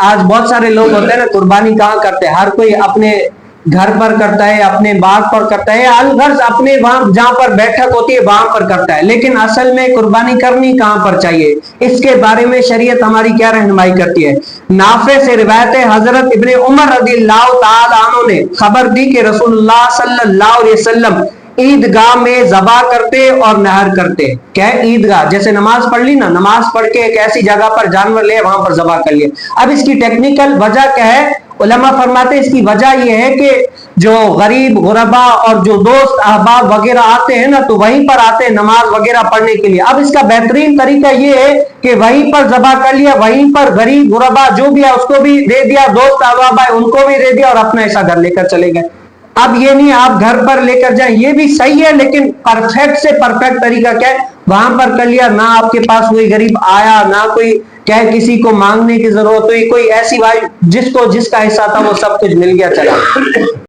آج بہت سارے لوگ ہوتے ہیں نا قربانی کہاں کرتے ہیں، ہر کوئی اپنے گھر پر کرتا ہے، اپنے باغ پر کرتا ہے، الغرض اپنے وہاں جہاں پر بیٹھک ہوتی ہے وہاں پر کرتا ہے، لیکن اصل میں قربانی کرنی کہاں پر چاہیے، اس کے بارے میں شریعت ہماری کیا رہنمائی کرتی ہے۔ نافع سے روایت ہے، حضرت ابن عمر رضی اللہ تعالی عنہ نے خبر دی کہ رسول اللہ صلی اللہ علیہ وسلم عیدگاہ میں ذبح کرتے اور نہر کرتے۔ کیا ہے عیدگاہ، جیسے نماز پڑھ لی نا، نماز پڑھ کے ایک ایسی جگہ پر جانور لے وہاں پر ذبح کر لیے۔ اب اس کی ٹیکنیکل وجہ کیا ہے، علماء فرماتے ہیں اس کی وجہ یہ ہے کہ جو غریب غربا اور جو دوست احباب وغیرہ آتے ہیں نا تو وہیں پر آتے ہیں نماز وغیرہ پڑھنے کے لیے۔ اب اس کا بہترین طریقہ یہ ہے کہ وہیں پر ذبح کر لیا، وہیں پر غریب غربا جو بھی ہے اس کو بھی دے دیا، دوست احباب ہے ان کو بھی دے دیا اور اپنا ایسا گھر لے کر چلے گئے۔ اب یہ نہیں آپ گھر پر لے کر جائیں، یہ بھی صحیح ہے، لیکن پرفیکٹ سے پرفیکٹ طریقہ کیا ہے، وہاں پر کر لیا، نہ آپ کے پاس کوئی غریب آیا، نہ کوئی کیا ہے کسی کو مانگنے کی ضرورت ہوئی، کوئی ایسی بات جس کو جس کا حصہ تھا وہ سب کچھ مل گیا چلا۔